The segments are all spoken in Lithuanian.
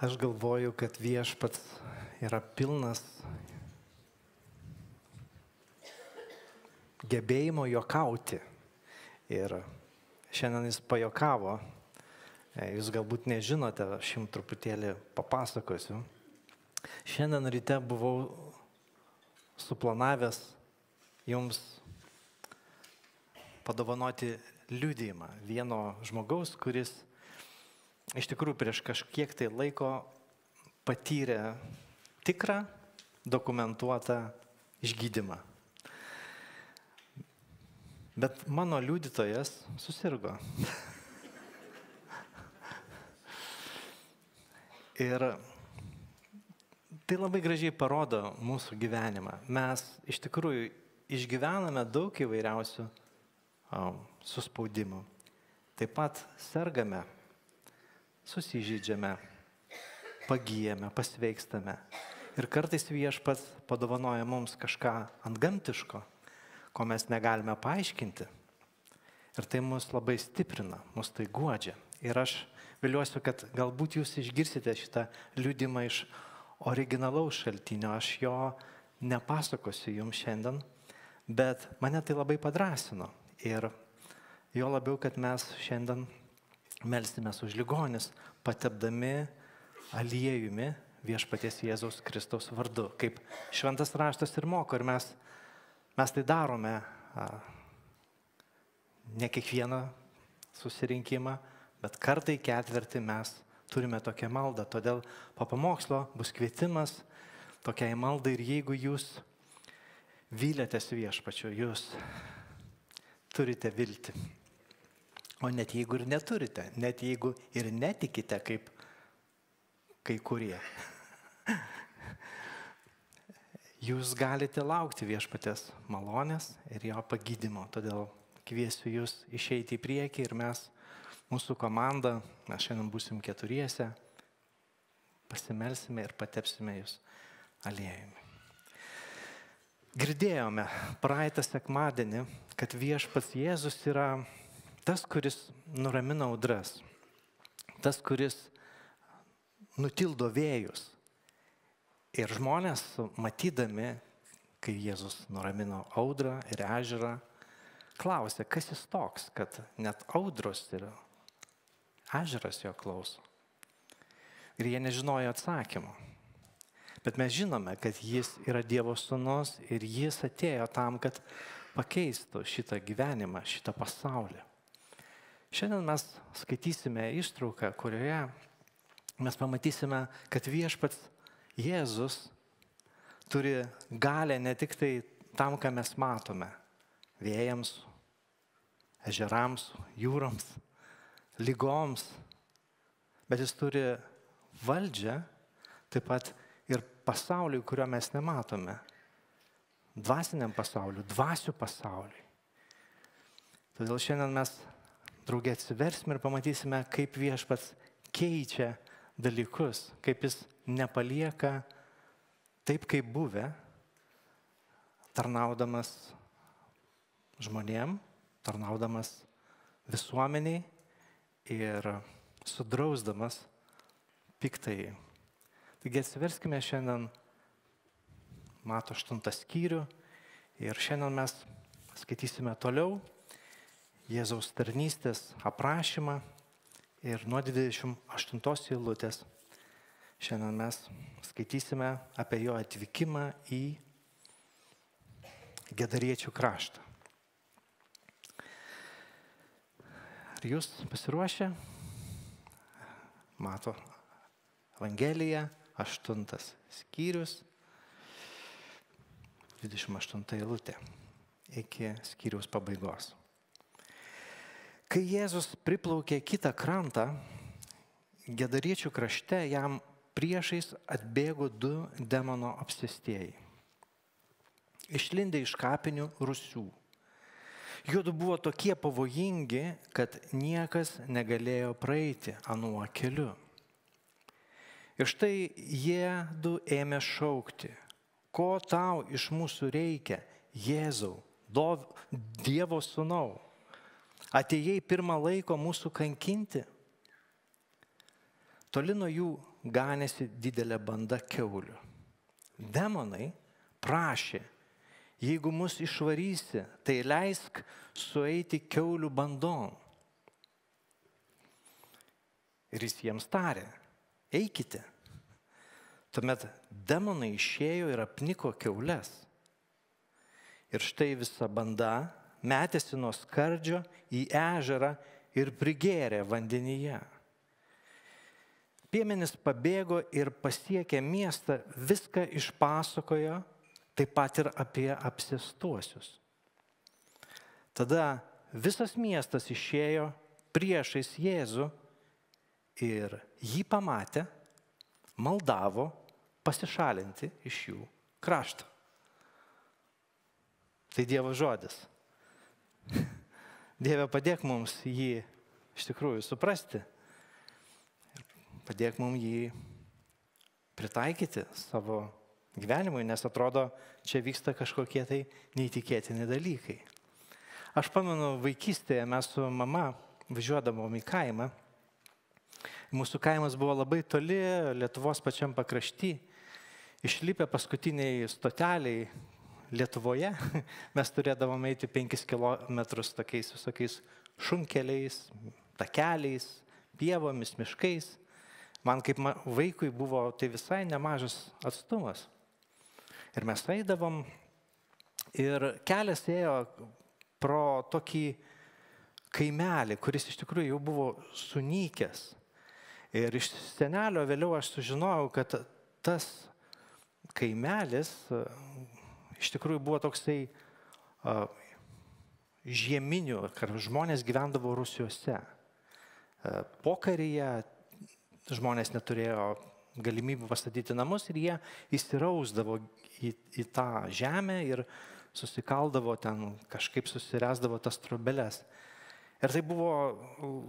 Aš galvoju, kad Viešpats yra pilnas gebėjimo juokauti. Ir šiandien jis pajuokavo. Jūs galbūt nežinote, aš jums truputėlį papasakosiu. Šiandien ryte buvau suplanavęs jums padovanoti liudijimą vieno žmogaus, kuris iš tikrųjų prieš kažkiek tai laiko patyrė tikrą dokumentuotą išgydymą. Bet mano liudytojas susirgo. Ir tai labai gražiai parodo mūsų gyvenimą. Mes iš tikrųjų išgyvename daug įvairiausių suspaudimų. Taip pat sergame, susižeidžiame, pagyjame, pasveikstame. Ir kartais Viešpats padovanoja mums kažką antgamtiško, ko mes negalime paaiškinti. Ir tai mus labai stiprina, mus tai guodžia. Ir aš viliuosi, kad galbūt jūs išgirsite šitą liudymą iš originalaus šaltinio. Aš jo nepasakosiu jums šiandien, bet mane tai labai padrąsino. Ir jo labiau, kad mes šiandien melsimės už ligonis, patepdami aliejumi Viešpaties Jėzaus Kristaus vardu. Kaip Šventas raštas ir moko, ir mes tai darome ne kiekvieną susirinkimą, bet kartą į ketvirtį mes turime tokią maldą. Todėl po pamokslo bus kvietimas tokiai maldai ir jeigu jūs vylėtės Viešpačiu, jūs turite viltį. O net jeigu ir neturite, net jeigu ir netikite kaip kai kurie, jūs galite laukti Viešpaties malonės ir jo pagydymo. Todėl kviesiu jūs išeiti į priekį ir mūsų komanda, mes šiandien būsim keturiese, pasimelsime ir patepsime jūs aliejumi. Girdėjome praeitą sekmadienį, kad Viešpats Jėzus yra tas, kuris nuramina audras, tas, kuris nutildo vėjus. Ir žmonės, matydami, kai Jėzus nuramino audrą ir ežerą, klausė, kas jis toks, kad net audros ir ežeras jo klauso. Ir jie nežinojo atsakymo. Bet mes žinome, kad jis yra Dievo sūnus ir jis atėjo tam, kad pakeistų šitą gyvenimą, šitą pasaulį. Šiandien mes skaitysime ištrauką, kurioje mes pamatysime, kad Viešpats Jėzus turi galią ne tik tai tam, ką mes matome, vėjams, ežerams, jūroms, lygoms, bet jis turi valdžią taip pat ir pasauliui, kurio mes nematome, dvasiniam pasauliui, dvasių pasauliui. Todėl šiandien mes draugė atsiversime ir pamatysime, kaip Viešpats keičia dalykus, kaip jis nepalieka taip, kaip buvę, tarnaudamas žmonėm, tarnaudamas visuomeniai ir sudrausdamas piktai. Taigi atsiverskime šiandien Mato 8 skyrių ir šiandien mes skaitysime toliau Jėzaus tarnystės aprašymą ir nuo 28 eilutės šiandien mes skaitysime apie jo atvykimą į Gedariečių kraštą. Ar jūs pasiruošę? Mato Evangelija, 8 skyrius, 28 eilutė iki skyriaus pabaigos. Kai Jėzus priplaukė kitą krantą, Gedariečių krašte jam priešais atbėgo 2 demono apsėstieji. Išlindę iš kapinių rūsių. Juodu buvo tokie pavojingi, kad niekas negalėjo praeiti anuo keliu. Ir štai jie 2 ėmė šaukti, ko tau iš mūsų reikia, Jėzau, Dievo sūnau, atėjai pirmą laiko mūsų kankinti? Toli nuo jų ganėsi didelė banda kiaulių. Demonai prašė, jeigu mus išvarysi, tai leisk sueiti kiaulių bandon. Ir jis jiems tarė, eikite. Tuomet demonai išėjo ir apniko kiaules. Ir štai visa banda metėsi nuo skardžio į ežerą ir prigėrė vandenyje. Piemenys pabėgo ir pasiekė miestą, viską išpasakojo, taip pat ir apie apsėstuosius. Tada visas miestas išėjo priešais Jėzų ir jį pamatę, maldavo pasišalinti iš jų krašto. Tai Dievo žodis. Dieve, padėk mums jį iš tikrųjų suprasti. Padėk mums jį pritaikyti savo gyvenimui, nes atrodo, čia vyksta kažkokie tai neįtikėtini dalykai. Aš pamenu, vaikystėje mes su mama važiuodavom į kaimą. Mūsų kaimas buvo labai toli, Lietuvos pačiam pakrašty. Išlipę paskutiniai stoteliai Lietuvoje, mes turėdavom eiti 5 kilometrus tokiais visokiais šunkeliais, takeliais, pievomis, miškais. Man kaip vaikui buvo tai visai nemažas atstumas. Ir mes eidavom ir kelias ėjo pro tokį kaimelį, kuris iš tikrųjų jau buvo sunykęs. Ir iš senelio vėliau aš sužinojau, kad tas kaimelis iš tikrųjų buvo toksai žieminių, kad žmonės gyvendavo rūsiuose. Pokaryje žmonės neturėjo galimybių pastatyti namus ir jie įsirausdavo į tą žemę ir susikaldavo ten, kažkaip susiręsdavo tas trobeles. Ir tai buvo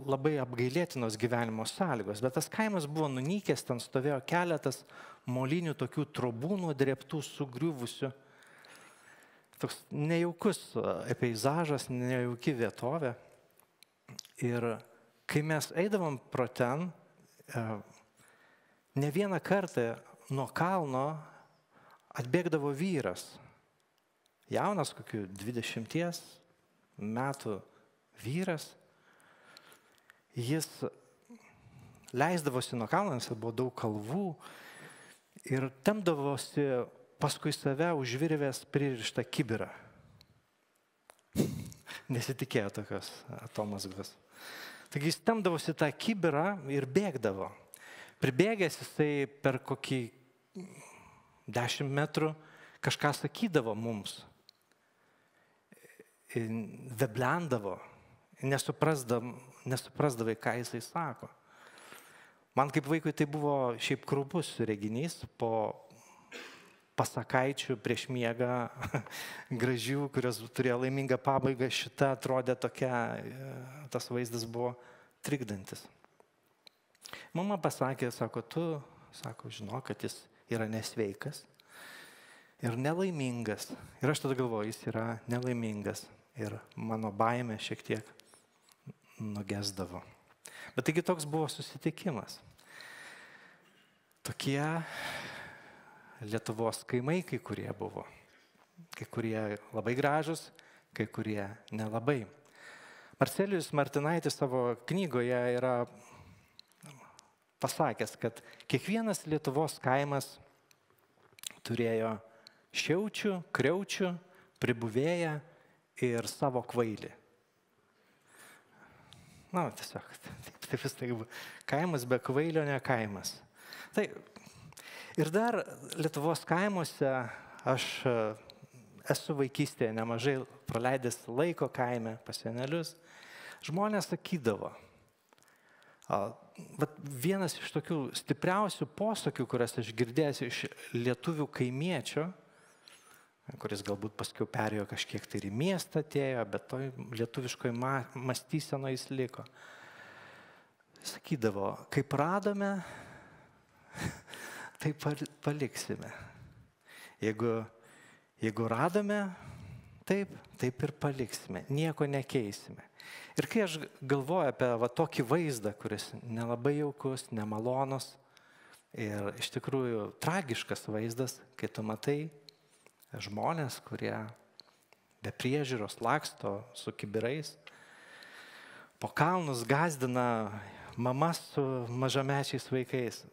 labai apgailėtinos gyvenimo sąlygos, bet tas kaimas buvo nunykęs, ten stovėjo keletas molinių tokių trobūnų, drėbtų, sugriuvusių. Toks nejaukus peizažas, nejauki vietovė. Ir kai mes eidavom pro ten, ne vieną kartą nuo kalno atbėgdavo vyras, jaunas, kokių 20 metų vyras. Jis leisdavosi nuo kalno, nes buvo daug kalvų ir tempdavosi paskui save už virvės pririštą kibirą. Nesitikėjo tokios atomazgos. Taigi jis tempdavosi tą kibirą ir bėgdavo. Pribėgęs jisai per kokį 10 metrų kažką sakydavo mums. Veblendavo, nesuprasdavai, ką jisai sako. Man kaip vaikui tai buvo šiaip krūpus reginys po pasakaičių prieš miegą gražių, kurios turėjo laimingą pabaigą. Šita atrodė tokia, tas vaizdas buvo trikdantis. Mama pasakė, sako, žinok, kad jis yra nesveikas ir nelaimingas. Ir aš tada galvoju, jis yra nelaimingas. Ir mano baimė šiek tiek nugesdavo. Bet taigi toks buvo susitikimas. Tokie Lietuvos kaimai kai kurie buvo. Kai kurie labai gražus, kai kurie nelabai. Marcelijus Martinaitis savo knygoje yra pasakęs, kad kiekvienas Lietuvos kaimas turėjo šiaučių, kriaučių, pribuvėją ir savo kvailį. Na, tiesiog, taip vis tai kaimas be kvailio ne kaimas. Tai, ir dar Lietuvos kaimuose aš esu vaikystėje nemažai praleidęs laiko kaime pas senelius. Žmonės sakydavo, bet vienas iš tokių stipriausių posakių, kurias aš girdėjęs iš lietuvių kaimiečio, kuris galbūt paskui perėjo kažkiek tai ir į miestą atėjo, bet toj lietuviškoj mąstysenoje jis liko. Sakydavo, kaip radome, tai paliksime. Jeigu radome, taip ir paliksime, nieko nekeisime. Ir kai aš galvoju apie tokį vaizdą, kuris nelabai jaukus, nemalonus ir iš tikrųjų tragiškas vaizdas, kai tu matai žmonės, kurie be priežiūros laksto su kibirais, po kalnus gazdina mamas su mažamečiais vaikais.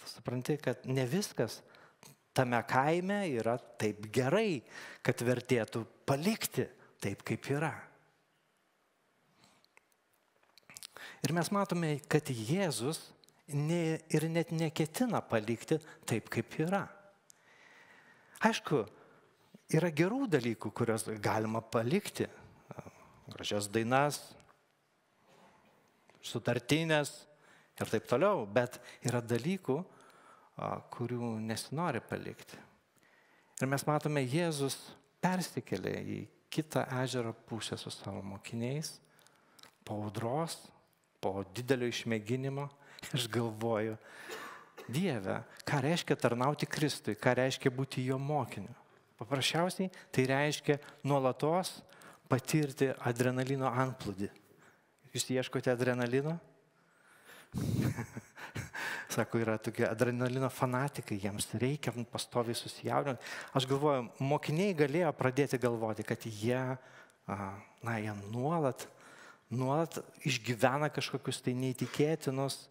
Supranti, kad ne viskas tame kaime yra taip gerai, kad vertėtų palikti taip, kaip yra. Ir mes matome, kad Jėzus ir net neketina palikti taip, kaip yra. Aišku, yra gerų dalykų, kurios galima palikti. Gražias dainas, sutartinės ir taip toliau, bet yra dalykų, kurių nesinori palikti. Ir mes matome, Jėzus persikėlė į kitą ežero pusę su savo mokiniais, po audros, po didelio išmėginimo. Aš galvoju, Dieve, ką reiškia tarnauti Kristui, ką reiškia būti jo mokiniu. Paprasčiausiai tai reiškia nuolatos patirti adrenalino antplūdį. Jūs ieškote adrenalino? Sako, yra tokie adrenalino fanatikai, jiems reikia pastoviai susijaudinti. Aš galvoju, mokiniai galėjo pradėti galvoti, kad jie nuolat išgyvena kažkokius tai neįtikėtinus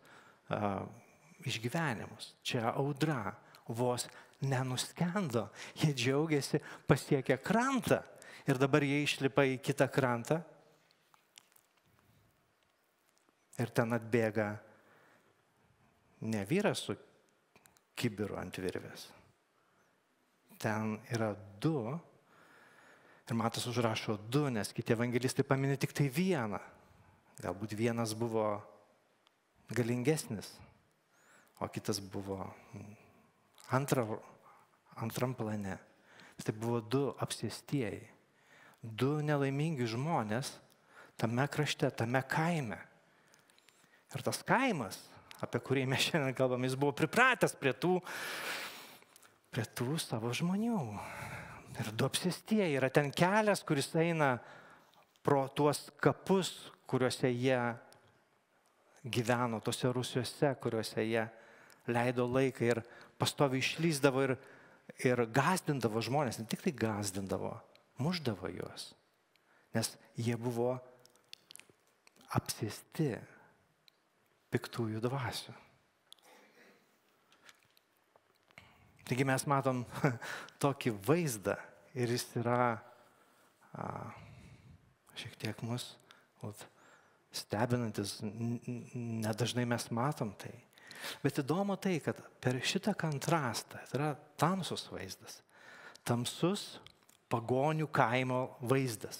išgyvenimus. Čia audra vos nenuskendo, jie džiaugiasi pasiekę krantą ir dabar jie išlipa į kitą krantą ir ten atbėga ne vyras su kibiru ant virvės. Ten yra 2 ir Matas užrašo 2, nes kiti evangelistai pamini tik tai vieną. Galbūt vienas buvo galingesnis, o kitas buvo antram plane. Tai buvo 2 apsėstieji, 2 nelaimingi žmonės tame krašte, tame kaime. Ir tas kaimas, apie kurį mes šiandien kalbam, jis buvo pripratęs prie tų savo žmonių. Ir 2 apsėstieji, yra ten kelias, kuris eina pro tuos kapus, kuriuose jie gyveno, tose rūsiuose, kuriuose jie leido laiką ir pastoviai išlįsdavo ir gazdindavo žmonės, ne tik tai gazdindavo, muždavo juos, nes jie buvo apsėsti piktųjų dvasių. Taigi mes matom tokį vaizdą ir jis yra šiek tiek mus stebinantis, nedažnai mes matom tai. Bet įdomu tai, kad per šitą kontrastą, tai yra tamsus vaizdas, tamsus pagonių kaimo vaizdas.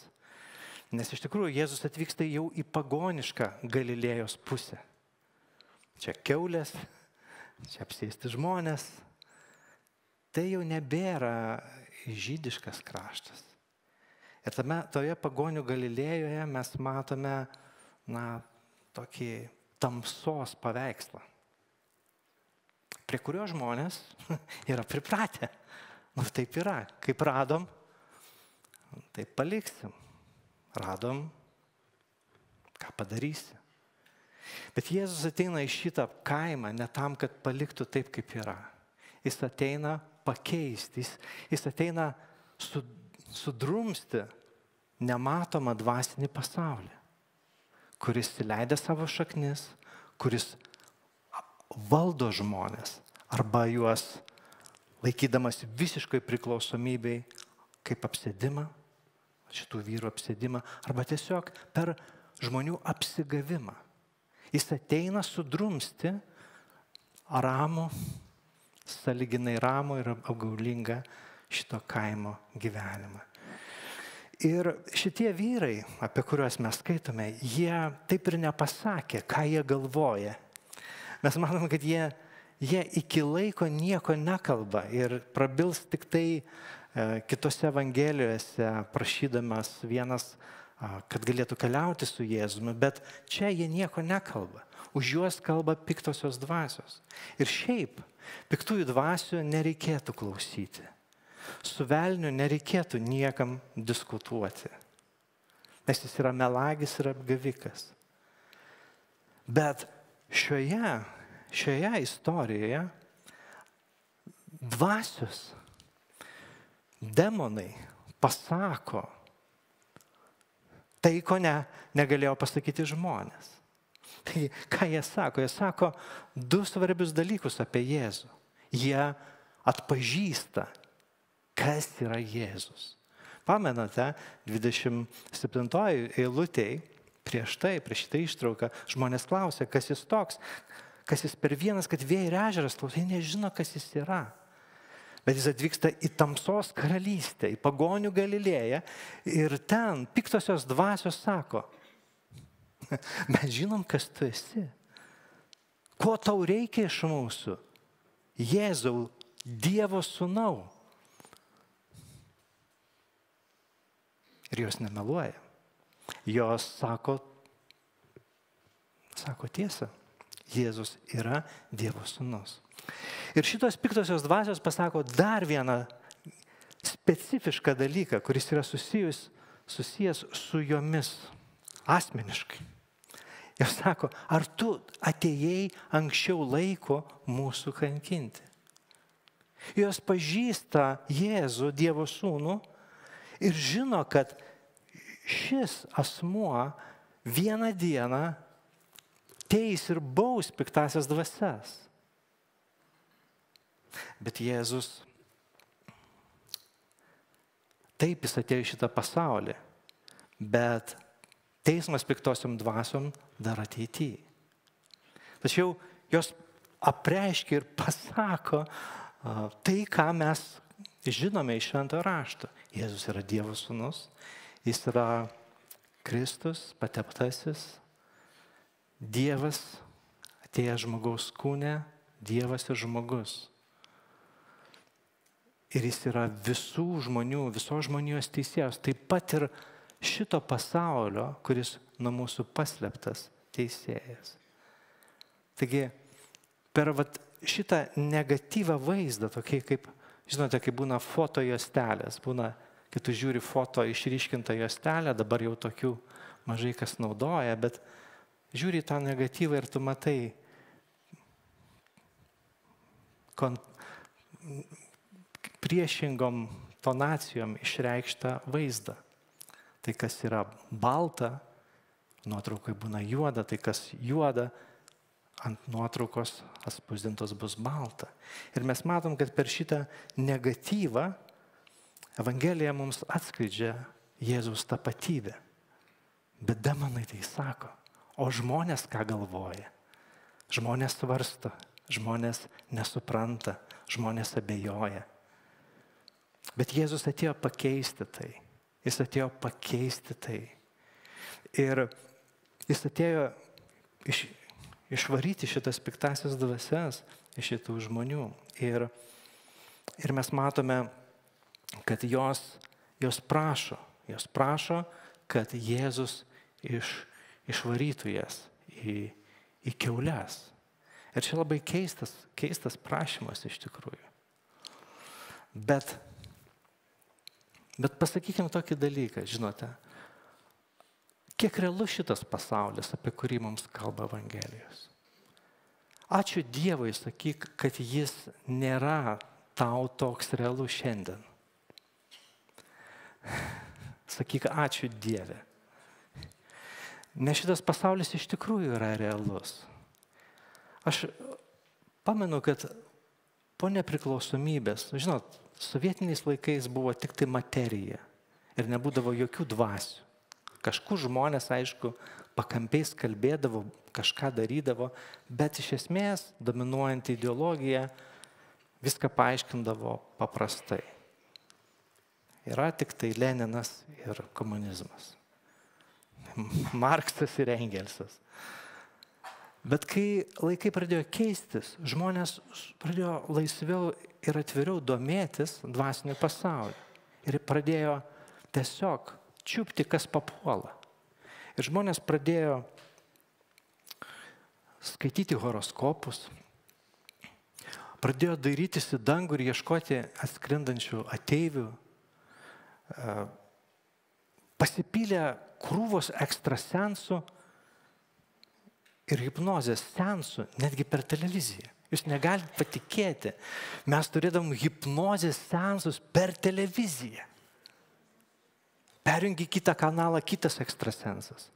Nes iš tikrųjų Jėzus atvyksta jau į pagonišką Galilėjos pusę. Čia kiaulės, čia apsėsti žmonės. Tai jau nebėra žydiškas kraštas. Ir toje pagonių Galilėjoje mes matome tokį tamsos paveikslą, prie kurio žmonės yra pripratę. Taip yra. Kaip radom, taip paliksim. Radom, ką padarysi. Bet Jėzus ateina į šitą kaimą ne tam, kad paliktų taip, kaip yra. Jis ateina pakeisti, jis ateina sudrumsti nematomą dvasinį pasaulį, kuris įleidė savo šaknis, kuris valdo žmonės arba juos laikydamas visiškai priklausomybei kaip apsėdimą, šitų vyrų apsėdimą, arba tiesiog per žmonių apsigavimą. Jis ateina sudrumsti ramų, sąlyginai ramų ir apgaulingą šito kaimo gyvenimą. Ir šitie vyrai, apie kuriuos mes skaitome, jie taip ir nepasakė, ką jie galvoja. Mes matom, kad jie iki laiko nieko nekalba ir prabils tik tai kitose evangelijose, prašydamas vienas, kad galėtų keliauti su Jėzumi, bet čia jie nieko nekalba. Už juos kalba piktosios dvasios. Ir šiaip, piktųjų dvasių nereikėtų klausyti. Su velniu nereikėtų niekam diskutuoti, nes jis yra melagis ir apgavikas. Bet šioje istorijoje dvasios, demonai pasako tai, ko negalėjo pasakyti žmonės. Tai ką jie sako? Jie sako du svarbius dalykus apie Jėzų. Jie atpažįsta, kas yra Jėzus. Pamenate, 27 eilutėj, prieš šitą ištrauką, žmonės klausė, kas jis toks, kas jis per vienas, kad vėjai ir ežeras klausė, jie nežino, kas jis yra. Bet jis atvyksta į tamsos karalystę, į pagonių Galilėją ir ten piktosios dvasios sako, mes žinom, kas tu esi. Ko tau reikia iš mūsų? Jėzau, Dievo sūnau. Ir jos nemeluoja. Jos sako tiesą. Jėzus yra Dievo sūnus. Ir šitos piktosios dvasios pasako dar vieną specifišką dalyką, kuris yra susijęs su jomis asmeniškai. Jos sako, ar tu atėjai anksčiau laiko mūsų kankinti? Jos pažįsta Jėzų, Dievo sūnų, ir žino, kad šis asmuo vieną dieną teis ir baus piktasias dvasias. Bet Jėzus, taip jis atėjo į šitą pasaulį, bet teismas piktosiom dvasiom dar ateityje. Tačiau jos apreiškia ir pasako tai, ką mes žinome iš Šventojo rašto. Jėzus yra Dievo sūnus, jis yra Kristus, pateptasis, Dievas atėjęs žmogaus kūne, Dievas ir žmogus. Ir jis yra visų žmonių, visos žmonijos teisėjas, taip pat ir šito pasaulio, kuris nuo mūsų paslėptas teisėjas. Taigi, per šitą negatyvą vaizdą, tokie kaip, žinote, kaip būna foto juostelės, būna, kai tu žiūri foto išryškintą juostelę, dabar jau tokių mažai kas naudoja, bet žiūri tą negatyvą ir tu matai priešingom tonacijom išreikštą vaizdą. Tai, kas yra balta, nuotraukai būna juoda, tai kas juoda, ant nuotraukos atspausdintos bus balta. Ir mes matom, kad per šitą negatyvą Evangelija mums atskleidžia Jėzaus tapatybę. Bet demonai tai sako. O žmonės ką galvoja? Žmonės svarsto, žmonės nesupranta, žmonės abejoja. Bet Jėzus atėjo pakeisti tai. Jis atėjo pakeisti tai. Ir jis atėjo išvaryti šitas piktasias dvasias iš šitų žmonių. Ir mes matome, kad jos prašo, kad Jėzus išvarytų jas į kiaules. Ir čia labai keistas prašymas iš tikrųjų. Bet pasakykime tokį dalyką, žinote, kiek realus šitas pasaulis, apie kurį mums kalba Evangelijos. Ačiū Dievui, sakyk, kad jis nėra tau toks realus šiandien. Sakyk, ačiū Dieve. Nes šitas pasaulis iš tikrųjų yra realus. Aš pamenu, kad po nepriklausomybės, žinot, sovietiniais laikais buvo tik tai materija ir nebūdavo jokių dvasių. Kažkur žmonės, aišku, pakampiais kalbėdavo, kažką darydavo, bet iš esmės dominuojant ideologija viską paaiškindavo paprastai. Yra tik tai Leninas ir komunizmas. Marksas ir Engelsas. Bet kai laikai pradėjo keistis, žmonės pradėjo laisviau ir atviriau domėtis dvasiniu pasauliu. Ir pradėjo tiesiog čiupti, kas papuola. Ir žmonės pradėjo skaityti horoskopus, pradėjo dairytis į dangų ir ieškoti atskrendančių ateivių. Pasipylė krūvos ekstrasensų ir hipnozės seansų netgi per televiziją. Jūs negalite patikėti. Mes turėdavom hipnozės seansus per televiziją. Perjungi kitą kanalą, kitas ekstrasensas.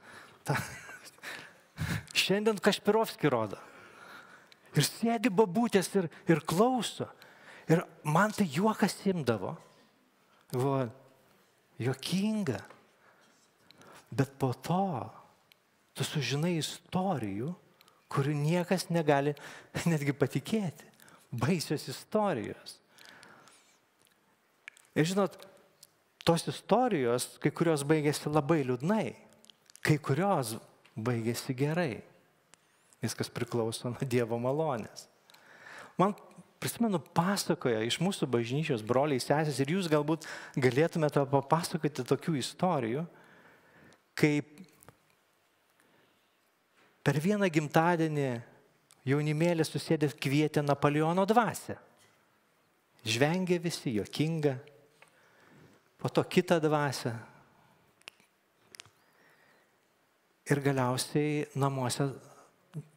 Šiandien Kašpirovskį rodo. Ir sėdi babutės ir klauso. Ir man tai juokas imdavo. Juokinga. Bet po to tu sužinai istorijų, kurių niekas negali netgi patikėti. Baisios istorijos. Ir žinot, tos istorijos, kai kurios baigėsi labai liūdnai, kai kurios baigėsi gerai. Viskas priklauso nuo Dievo malonės. Man, prisimenu, pasakoja iš mūsų bažnyčios broliai, sesės, ir jūs galbūt galėtumėte papasakoti tokių istorijų, kaip per vieną gimtadienį jaunimėlis susėdęs kvietė Napoleono dvasią. Žvengė visi, juokinga. Po to kitą dvasią. Ir galiausiai namuose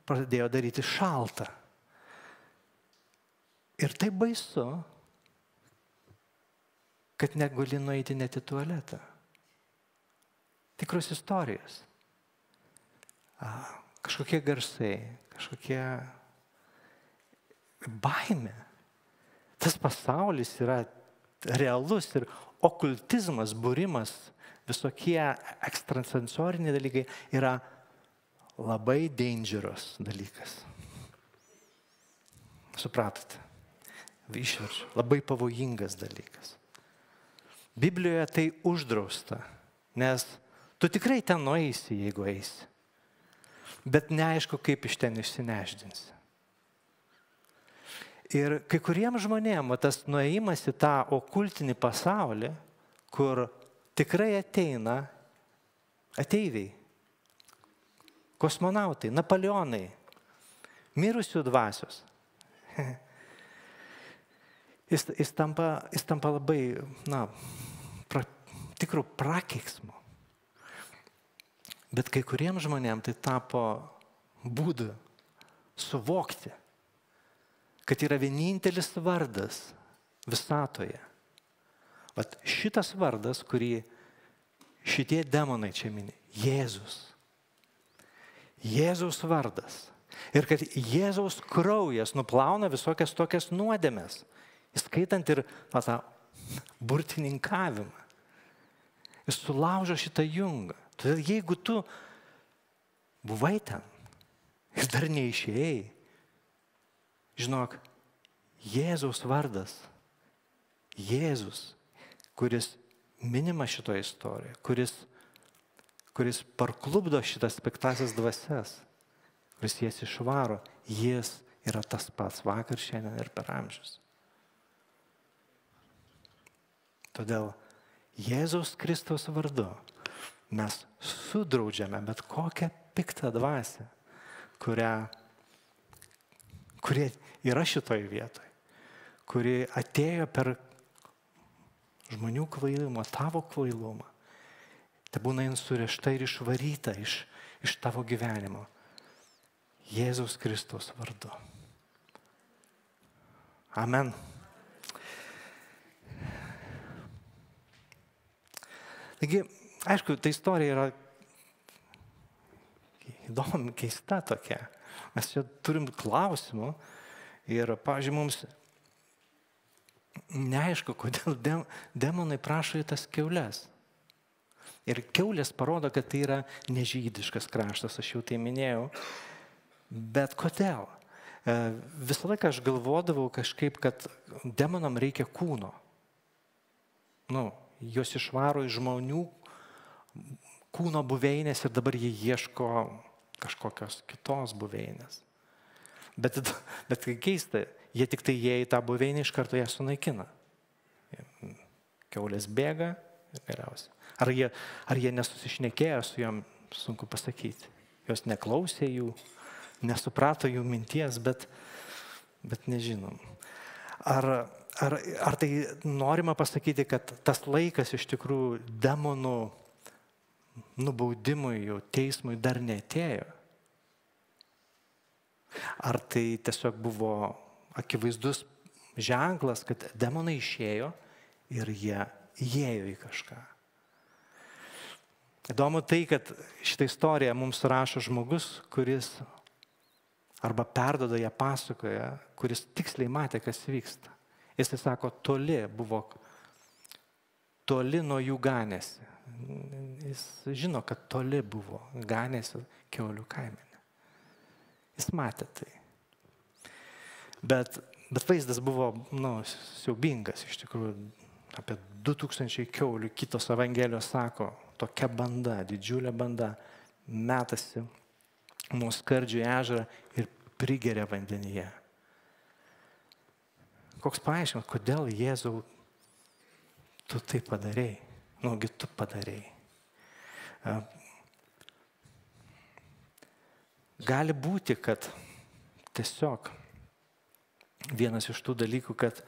pradėjo daryti šaltą. Ir tai baisu, kad negali nueiti net į tualetą. Tikros istorijos. Kažkokie garsai, kažkokie baimė. Tas pasaulis yra realus ir okultizmas, būrimas, visokie ekstrasensoriniai dalykai yra labai dangerous dalykas. Supratote? Išverčiu. Labai pavojingas dalykas. Biblijoje tai uždrausta, nes tu tikrai ten nueisi, jeigu eisi. Bet neaišku, kaip iš ten išsinešdinsi. Ir kai kuriems žmonėms tas nuėjimas į tą okultinį pasaulį, kur tikrai ateina ateiviai, kosmonautai, Napoleonai, mirusių dvasios. Jis tampa labai, tikrų prakeiksmų. Bet kai kuriems žmonėms tai tapo būdu suvokti, kad yra vienintelis vardas visatoje. Vat šitas vardas, kurį šitie demonai čia mini, Jėzus. Jėzaus vardas. Ir kad Jėzaus kraujas nuplauna visokias tokias nuodėmes, įskaitant ir tą burtininkavimą. Jis sulaužo šitą jungą. Todėl jeigu tu buvai ten ir dar neišėjai, žinok, Jėzaus vardas, Jėzus, kuris minima šitoje istorijoje, kuris parklubdo šitas piktasias dvasias, kuris jas išvaro, jis yra tas pats vakar, šiandien ir per amžius. Todėl Jėzaus Kristaus vardu mes sudraudžiame bet kokią piktą dvasią, kurie yra šitoj vietoj, kuri atėjo per žmonių kvailumą, tavo kvailumą. Tai būna jin surišta ir išvaryta iš tavo gyvenimo. Jėzaus Kristaus vardu. Amen. Taigi, aišku, ta istorija yra įdomi, keista tokia. Mes čia turim klausimų ir, pavyzdžiui, mums neaišku, kodėl demonai prašo į tas kiaules. Ir kiaulės parodo, kad tai yra nežydiškas kraštas, aš jau tai minėjau. Bet kodėl? Visą laiką aš galvodavau kažkaip, kad demonam reikia kūno. Jos išvaro iš žmonių kūno buveinės ir dabar jie ieško kažkokios kitos buveinės. Bet kai keista, jie tik tai jie į tą buveinę iš karto ją sunaikina. Kiaulės bėga ir geriausia. Ar jie nesusišnekėjo su jom, sunku pasakyti. Jos neklausė jų, nesuprato jų minties, bet nežinom. Ar tai norima pasakyti, kad tas laikas iš tikrųjų demonų nubaudimui, jau teismui dar neatėjo? Ar tai tiesiog buvo akivaizdus ženklas, kad demonai išėjo ir jie įėjo į kažką? Įdomu tai, kad šitą istoriją mums rašo žmogus, kuris arba perdoda ją pasakoja, kuris tiksliai matė, kas vyksta. Jis tai sako, toli nuo jų ganėsi. Jis žino, kad toli buvo ganėsi Kiaulių kaimenė. Jis matė tai. Bet vaizdas buvo siaubingas iš tikrųjų. Apie 2000 kiaulių, kitos evangelijos sako, tokia banda, didžiulė banda, metasi nuo skardžių į ežerą ir prigeria vandenyje. Koks paaiškinimas, kodėl Jėzau tu tai padarei? Nugi tu padarei. Gali būti, kad tiesiog vienas iš tų dalykų, kad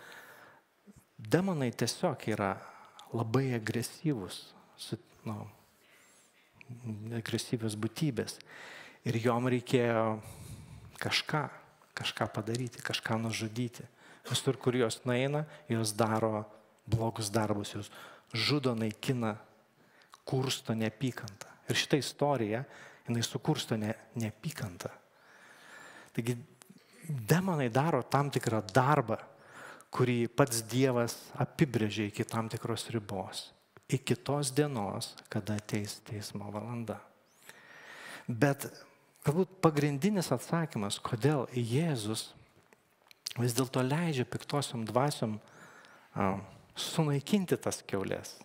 demonai tiesiog yra labai agresyvūs, agresyvios būtybės. Ir jom reikėjo kažką padaryti, kažką nužudyti. Visur, kur jos nueina, jos daro blogus darbus, jos žudo, naikina, kursto neapykantą. Ir šitą istoriją, jinai sukursto neapykantą. Taigi, demonai daro tam tikrą darbą, kurį pats Dievas apibrėžė iki tam tikros ribos. Iki tos dienos, kada ateis teismo valanda. Bet galbūt pagrindinis atsakymas, kodėl Jėzus vis dėlto leidžia piktosiom dvasiom sunaikinti tas kiaulės,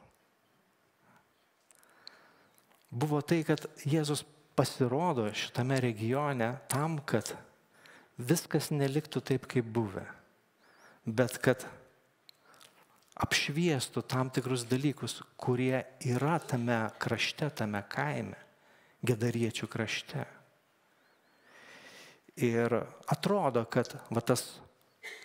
buvo tai, kad Jėzus pasirodo šitame regione tam, kad viskas neliktų taip, kaip buvę, bet kad apšviestų tam tikrus dalykus, kurie yra tame krašte, tame kaime, Gedariečių krašte. Ir atrodo, kad tas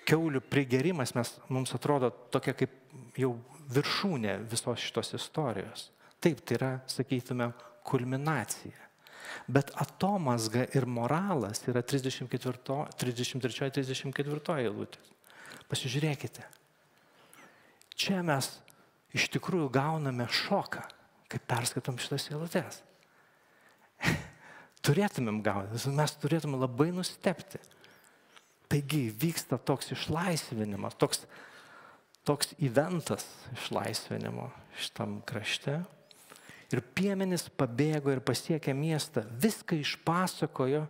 kiaulių prigerimas mums atrodo tokia kaip jau viršūnė visos šitos istorijos. Taip, tai yra, sakytume, kulminacija. Bet atomazga ir moralas yra 33-34 eilutės. Pasižiūrėkite. Čia mes iš tikrųjų gauname šoką, kai perskaitom šitas eilutes. Turėtumėm gauti, mes turėtume labai nustebti. Taigi vyksta toks išlaisvinimas, toks eventas išlaisvinimo šitam krašte. Ir piemenys pabėgo ir pasiekė miestą, viską išpasakojo,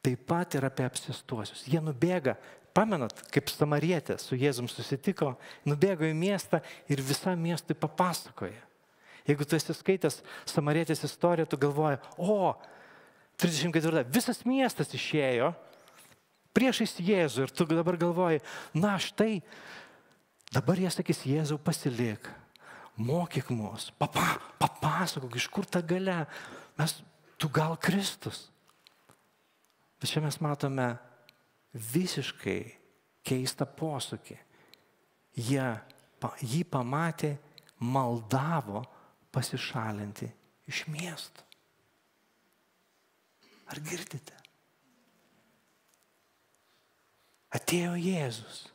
taip pat ir apie apsėstuosius. Jie nubėga, pamenat, kaip samarietė su Jėzum susitiko, nubėgo į miestą ir visam miestui papasakoja. Jeigu tu esi skaitęs samarietės istoriją, tu galvoji, 34, visas miestas išėjo priešais Jėzų ir tu dabar galvoji, na štai, dabar jie sakys, Jėzau pasilik, mokyk mus, papasakok, iš kur ta galia, tu gal Kristus. Bet čia mes matome visiškai keistą posūkį. Jį pamatė, maldavo pasišalinti iš miesto. Ar girdite? Atėjo Jėzus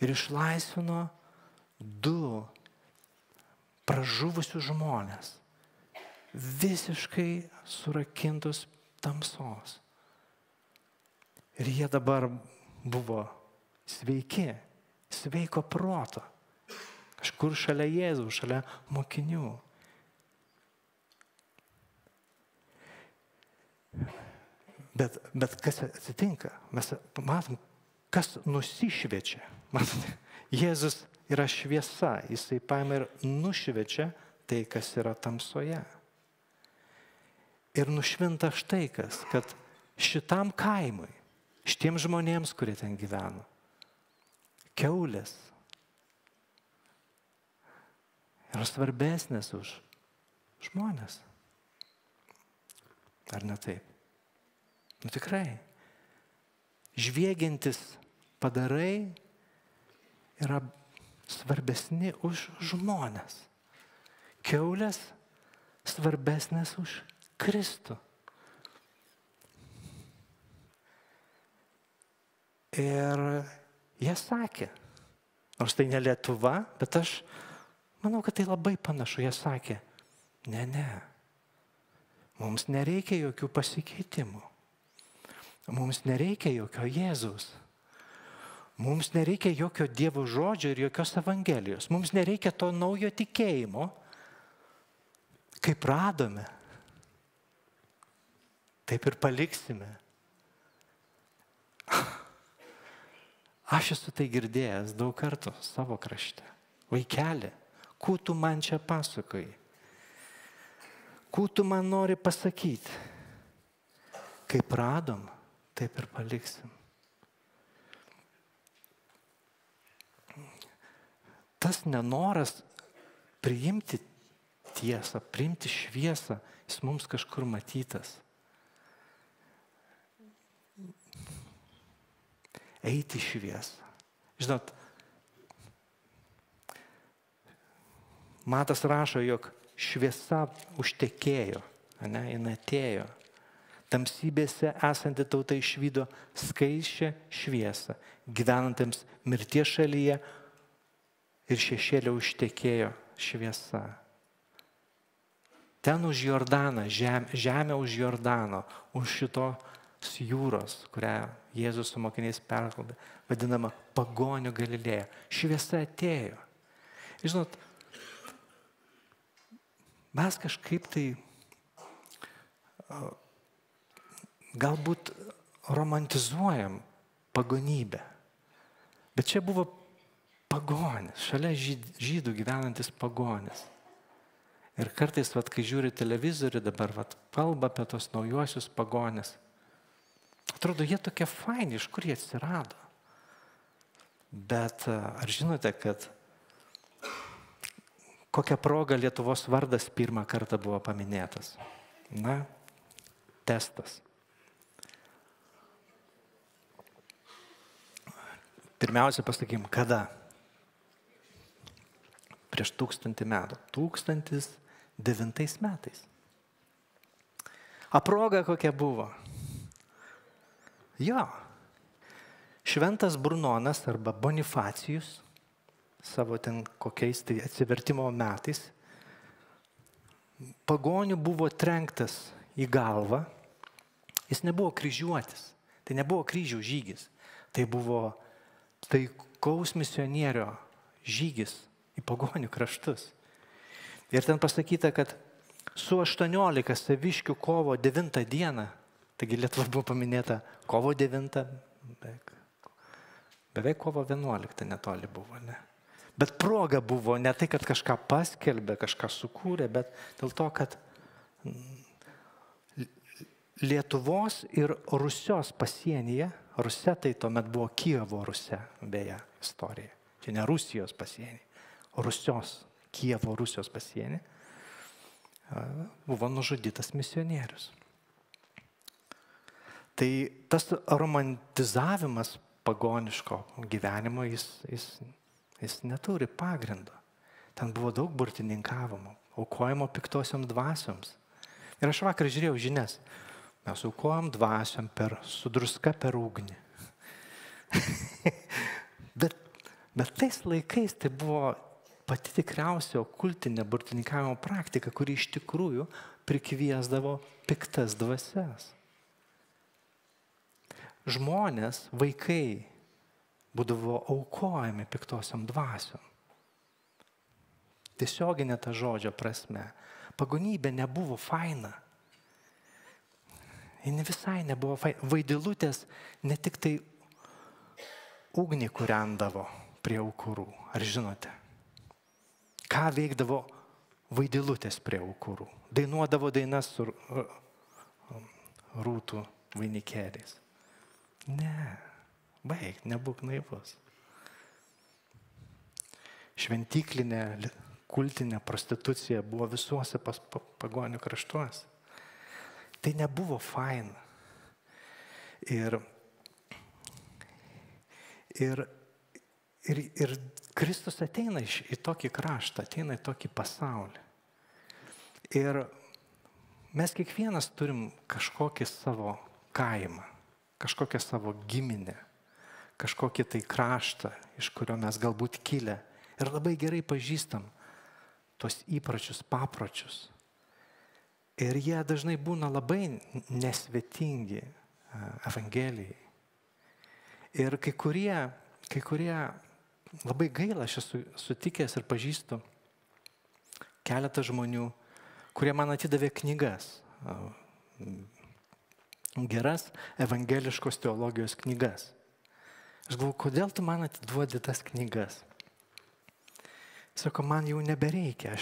ir išlaisvino 2 pražuvusius žmonės, visiškai surakintus tamsos. Ir jie dabar buvo sveiki, sveiko proto, kažkur šalia Jėzaus, šalia mokinių. Bet kas atsitinka? Mes matom, kas nusišviečia. Matote, Jėzus yra šviesa, jisai paima ir nušviečia tai, kas yra tamsoje. Ir nušvinta štai kas, kad šitam kaimui, šitiems žmonėms, kurie ten gyveno, kiaulės yra svarbesnės už žmonės. Ar ne taip? Nu tikrai. Žviegiantis padarai yra svarbesni už žmones. Kiaulės svarbesnės už Kristų. Ir jie sakė, nors tai ne Lietuva, bet aš manau, kad tai labai panašu. Jie sakė, ne, mums nereikia jokių pasikeitimų. Mums nereikia jokio Jėzaus. Mums nereikia jokio Dievo žodžio ir jokios Evangelijos. Mums nereikia to naujo tikėjimo. Kaip radome, taip ir paliksime. Aš esu tai girdėjęs daug kartų savo krašte. Vaikeli, ko tu man čia pasakoji? Ko tu man nori pasakyti? Kaip radom, taip ir paliksim. Tas nenoras priimti tiesą, priimti šviesą, jis mums kažkur matytas. Eiti į šviesą. Žinot, Matas rašo, jog šviesa užtekėjo, jinai atėjo. Tamsybėse esanti tauta išvydo skaisčią šviesą, gyvenantiems mirties šalyje ir šešėlio užtekėjo šviesa. Ten už Jordaną, žemė už Jordano, už šitos jūros, kurią Jėzus su mokiniais perkaldė, vadinama pagonių Galilėja. Šviesa atėjo. Žinot, mes kažkaip tai galbūt romantizuojam pagonybę. Bet čia buvo pagonis, šalia žydų gyvenantis pagonis. Ir kartais, kai žiūri televizorių dabar, kalba apie tos naujuosius pagonis. Atrodo, jie tokie faini, iš kur jie atsirado. Bet ar žinote, kad kokią progą Lietuvos vardas pirmą kartą buvo paminėtas? Na, testas. Pirmiausia, pasakykim, kada? Prieš 1000 metų. 1009 metais. A proga kokia buvo? Jo. Šventas Brunonas arba Bonifacijus savo ten kokiais tai atsivertimo metais pagonių buvo trenktas į galvą. Jis nebuvo kryžiuotis. Tai nebuvo kryžiaus žygis. Tai buvo taikaus misionierio žygis į pagonių kraštus. Ir ten pasakyta, kad su 18 saviškių kovo 9 dieną, taigi Lietuva buvo paminėta kovo 9, beveik kovo 11 netoli buvo, ne? Bet proga buvo ne tai, kad kažką paskelbė, kažką sukūrė, bet dėl to, kad Lietuvos ir Rusios pasienyje, Rusija tai tuomet buvo Kijevo Rusija, beje, istorija. Čia ne Rusijos pasienį, Rusios, Kijevo Rusijos pasienį, buvo nužudytas misionierius. Tai tas romantizavimas pagoniško gyvenimo, jis neturi pagrindo. Ten buvo daug burtininkavimo, aukojimo piktosiom dvasioms. Ir aš vakar žiūrėjau žinias. Mes aukojom dvasiom su druska per ugnį. bet tais laikais tai buvo pati tikriausia okultinė burtininkavimo praktika, kuri iš tikrųjų prikviesdavo piktas dvasias. Žmonės, vaikai būdavo aukojami piktosiom dvasiom. Tiesioginė ta žodžio prasme. Pagonybė nebuvo faina. Ji visai nebuvo faina. Vaidilutės ne tik tai ugnį kūrendavo prie aukurų. Ar žinote? Ką veikdavo vaidilutės prie aukurų? Dainuodavo dainas su rūtų vainikėliais. Ne, baig, nebūk naivus. Šventyklinė, kultinė prostitucija buvo visuose pagonių kraštuose. Tai nebuvo faina. Ir Ir Kristus ateina į tokį kraštą, ateina į tokį pasaulį. Ir mes kiekvienas turim kažkokį savo kaimą, kažkokią savo giminę, kažkokį tai kraštą, iš kurio mes galbūt kilę. Ir labai gerai pažįstam tuos įpročius, papročius. Ir jie dažnai būna labai nesvetingi Evangelijai. Ir kai kurie labai gaila, aš esu sutikęs ir pažįstu keletą žmonių, kurie man atidavė knygas, geras evangeliškos teologijos knygas. Aš galvoju, kodėl tu man atiduodi tas knygas? Sako, man jau nebereikia,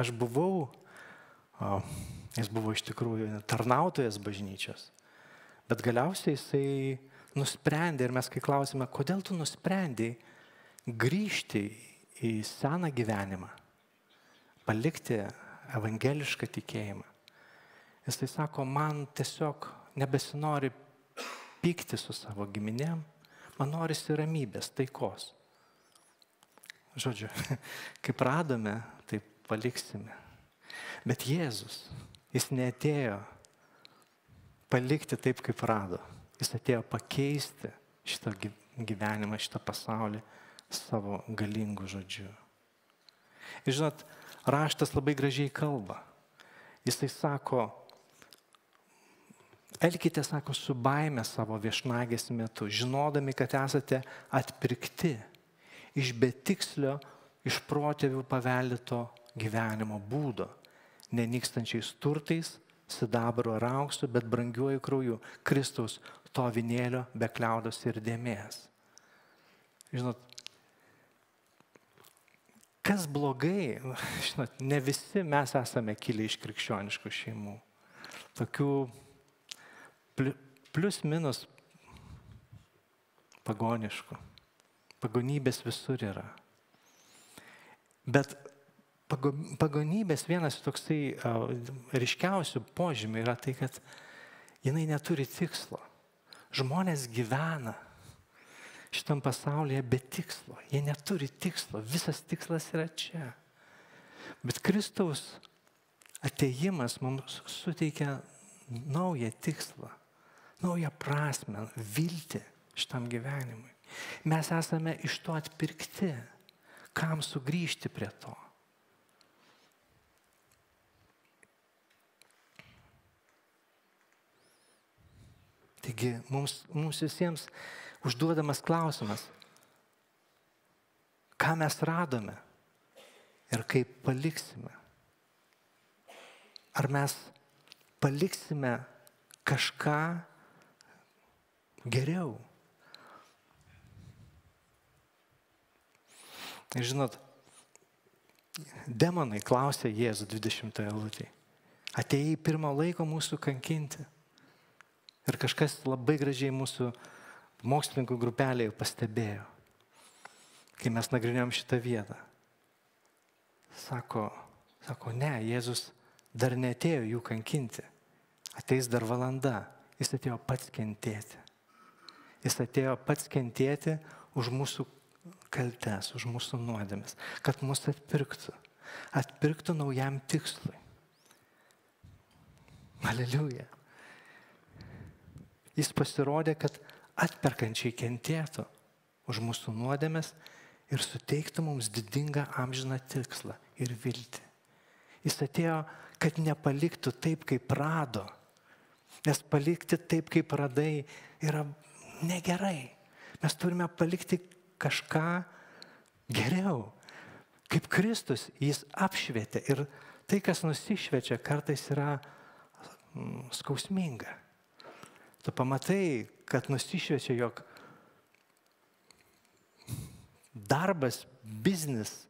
aš buvau, jis buvo iš tikrųjų tarnautojas bažnyčios, bet galiausiai jisai nusprendė, ir mes kai klausime, kodėl tu nusprendei grįžti į seną gyvenimą, palikti evangelišką tikėjimą. Jisai sako, man tiesiog nebesinori pykti su savo giminėm, man norisi ramybės, taikos. Žodžiu, kaip radome, taip paliksime. Bet Jėzus, jis neatėjo palikti taip, kaip rado. Jis atėjo pakeisti šitą gyvenimą, šitą pasaulį savo galingų žodžiu. Ir žinot, raštas labai gražiai kalba. Jisai sako, elkite, sako, su baime savo viešnagės metu, žinodami, kad esate atpirkti iš betikslio, iš protėvių paveldėto gyvenimo būdo, nenykstančiais turtais, sidabro ar auksu, bet brangiuoju krauju, Kristaus to avinėlio be kliaudos ir dėmės. Žinot, kas blogai, žinot, ne visi mes esame kilę iš krikščioniškų šeimų. Tokių plius minus pagoniškų. Pagonybės visur yra. Bet pagonybės vienas toksai ryškiausių požymių yra tai, kad jinai neturi tikslo. Žmonės gyvena šitam pasaulyje be tikslo. Jie neturi tikslo. Visas tikslas yra čia. Bet Kristaus atėjimas mums suteikia naują tikslą, naują prasmę, viltį šitam gyvenimui. Mes esame iš to atpirkti. Kam sugrįžti prie to? Taigi mums visiems užduodamas klausimas, ką mes radome ir kaip paliksime. Ar mes paliksime kažką geriau? Žinot, demonai klausė Jėzų 20 eilutėje. Atėjai pirmo laiko mūsų kankinti. Ir kažkas labai gražiai mūsų mokslininkų grupelėje pastebėjo, kai mes nagrinėjom šitą vietą. Sako, ne, Jėzus dar neatėjo jų kankinti. Ateis dar valanda. Jis atėjo pats kentėti. Jis atėjo pats kentėti už mūsų kaltes, už mūsų nuodėmes, kad mus atpirktų naujam tikslui. Aleliuja. Jis pasirodė, kad atperkančiai kentėtų už mūsų nuodėmes ir suteiktų mums didingą amžiną tikslą ir viltį. Jis atėjo, kad nepaliktų taip, kaip rado, nes palikti taip, kaip radai, yra negerai. Mes turime palikti kažką geriau. Kaip Kristus, jis apšvietė. Ir tai, kas nusišviečia, kartais yra skausminga. Tu pamatai, kad nusišviečia, jog darbas, biznis,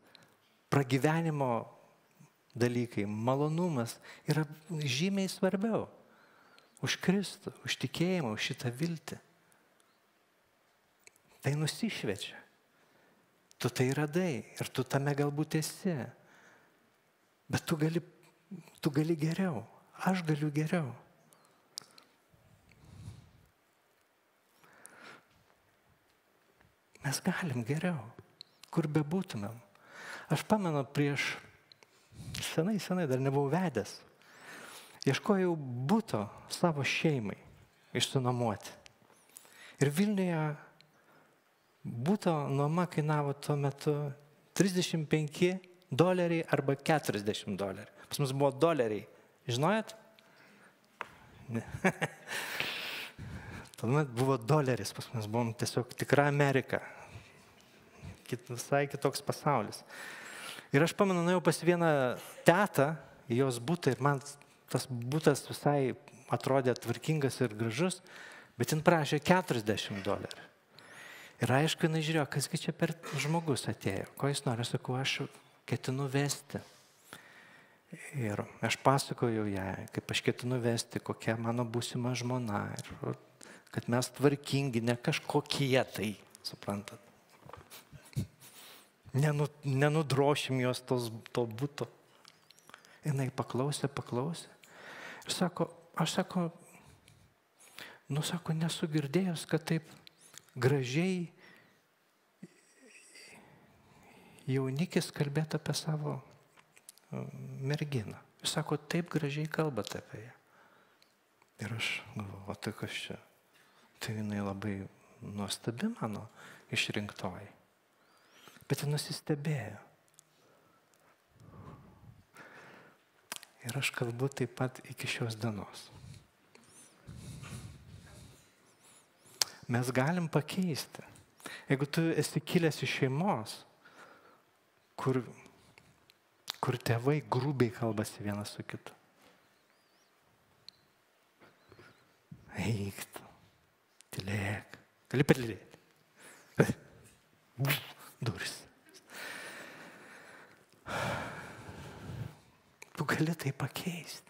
pragyvenimo dalykai, malonumas yra žymiai svarbiau už Kristų, už tikėjimą, už šitą viltį. Tai nusišviečia. Tu tai radai ir tu tame galbūt esi. Bet tu gali geriau. Aš galiu geriau. Mes galim geriau. kur bebūtumėm. Aš pamenu prieš senai, dar nebuvau vedęs. Ieškojau buto savo šeimai išsinuomoti. Ir Vilniuje buto nuoma kainavo tuo metu $35 arba $40. Pas mus buvo doleriai. Žinojat? Ne. Tuomet buvo doleris, pas mus buvom tiesiog tikra Amerika. Visai kitoks pasaulis. Ir aš pamenu, nuėjau pas vieną tetą į jos butą ir man tas butas visai atrodė tvarkingas ir gražus, bet jin prašė $40. Ir aišku, jinai žiūrėjo, kasgi čia per žmogus atėjo, ko jis nori, sakau, aš ketinu vesti. Ir aš pasakojau jai, kaip aš ketinu vesti, kokia mano būsima žmona, ir kad mes tvarkingi, ne kažkokie tai, suprantat. Nenudrošim jos to buto. Jinai paklausė. Ir sako, aš sako, nesu girdėjęs, kad taip gražiai jaunikis kalbėtų apie savo merginą. Jis sako, taip gražiai kalbate apie ją. Ir aš galvoju, o tai kas čia? Tai jinai labai nuostabi mano išrinktoji. Bet jis nusistebėjo. Ir aš kalbu taip pat iki šios dienos. Mes galim pakeisti. Jeigu tu esi kilęs iš šeimos, kur tėvai grubiai kalbasi vienas su kitu. Eik tu, tylėk. Gali patylėti. Duris. Tu gali tai pakeisti.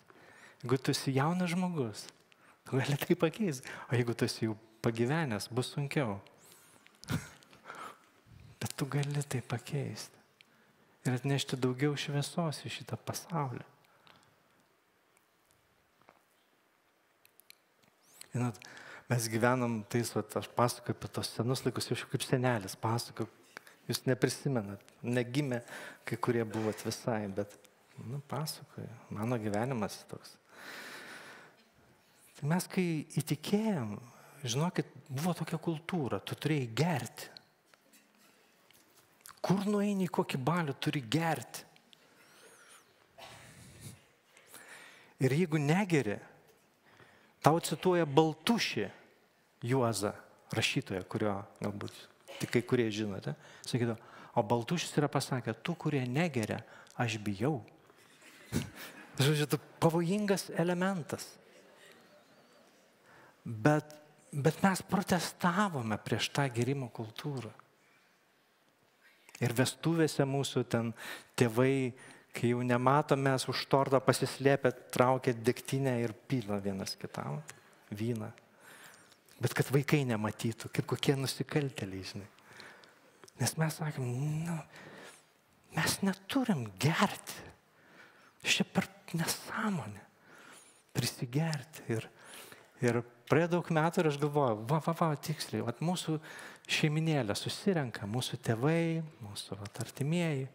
Jeigu tu esi jaunas žmogus, tu gali tai pakeisti. O jeigu tu esi jau pagyvenęs, bus sunkiau. Bet tu gali tai pakeisti. Ir atnešti daugiau šviesos į šitą pasaulį. Žinot, mes gyvenam tais, aš pasakoju apie tos senus laikus, jau kaip senelis pasakoju, jūs neprisimenat, negimė, kai kurie buvot visai, bet pasakoju, mano gyvenimas toks. Tai mes kai įtikėjom, žinokit, buvo tokia kultūra, tu turėjai gerti. Kur nueini į kokį balių, turi gerti. Ir jeigu negeri, tau cituoja Baltušį Juozą, rašytoją, kurio galbūt tik kai kurie žinote, sakydavo, o Baltušis yra pasakė, tu, kurie negeria, aš bijau. Žodžiu, tai pavojingas elementas. Bet mes protestavome prieš tą gerimo kultūrą. Ir vestuvėse mūsų ten tėvai, kai jau nematom, mes už torto pasislėpę, traukia degtinę ir pila vienas kitam vyną. Bet kad vaikai nematytų, kaip kokie nusikaltėliai, žinai. Nes mes sakėm, mes neturim gerti. Šia per nesąmonę prisigerti. Ir praėjo daug metų ir aš galvoju, tiksliai, mūsų šeiminėlė susirenka, mūsų tėvai, mūsų artimieji,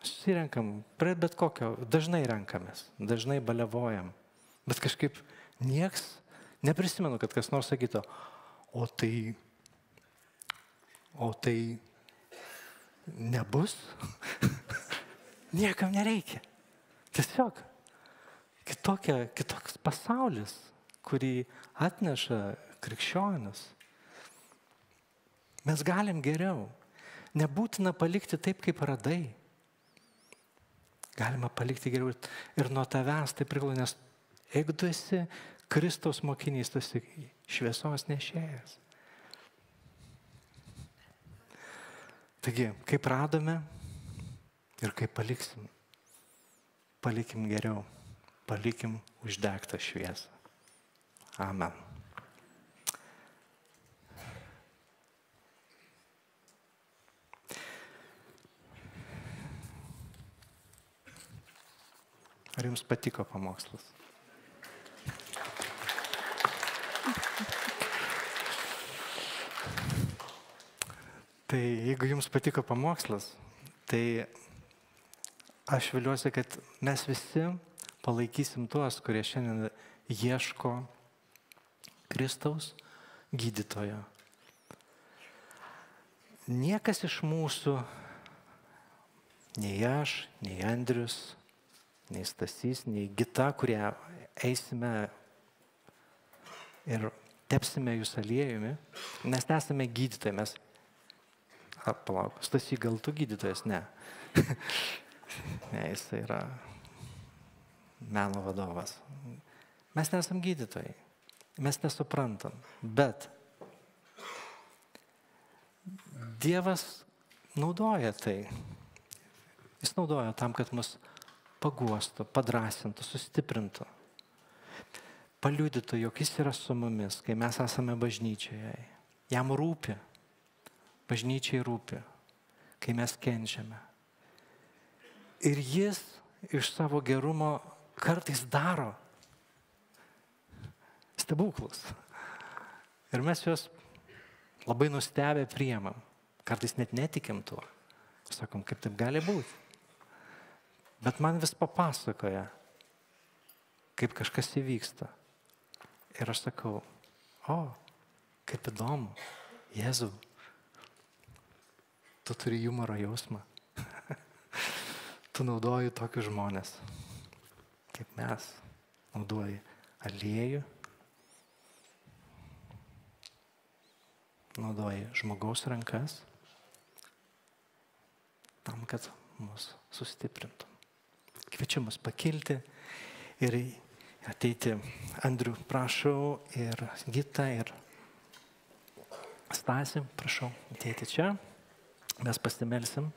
susirenkam, bet kokio, dažnai renkamės, dažnai baliavojam, bet kažkaip nieks, neprisimenu, kad kas nors sakytų, o tai nebus, niekam nereikia. Tiesiog kitoks pasaulis, kurį atneša krikščionis. Mes galim geriau. Nebūtina palikti taip, kaip radai. Galima palikti geriau ir nuo tavęs tai priklauso, nes jeigu tu esi Kristaus mokinys, tu esi šviesos nešėjas. Taigi, kaip radome ir kaip paliksim, palikim geriau, palikim uždegtą šviesą. Amen. Ar jums patiko pamokslas? Tai jeigu jums patiko pamokslas, tai aš viliuosi, kad mes visi palaikysim tuos, kurie šiandien ieško Kristaus gydytojo. Niekas iš mūsų, nei aš, nei Andrius, nei Stasys, nei Gita, kurie eisime ir tepsime jūs aliejumi, mes nesame gydytojai, mes... Palauk, Stasy, gal tu gydytojas? Ne. Ne, jis yra meno vadovas. Mes nesam gydytojai, mes nesuprantam, bet Dievas naudoja tai. Jis naudoja tam, kad mus paguostų, padrasintų, sustiprintų. Paliudytų, jog jis yra su mumis, kai mes esame bažnyčioje. Jam rūpi, bažnyčiai rūpi, kai mes kenčiame. Ir jis iš savo gerumo kartais daro stebuklus. Ir mes juos labai nustebę priimam. Kartais net netikim tuo. Sakom, kaip taip gali būti. Bet man vis papasakoja, kaip kažkas įvyksta. Ir aš sakau, kaip įdomu, Jėzau, tu turi humoro jausmą. Tu naudoji tokius žmonės, kaip mes. Naudoji aliejų, naudoji žmogaus rankas, tam, kad mus sustiprintų. Kviečiu mus pakilti ir ateiti. Andrių, prašau, ir Gita, ir Stasį, prašau, ateiti čia. Mes pasimelsim.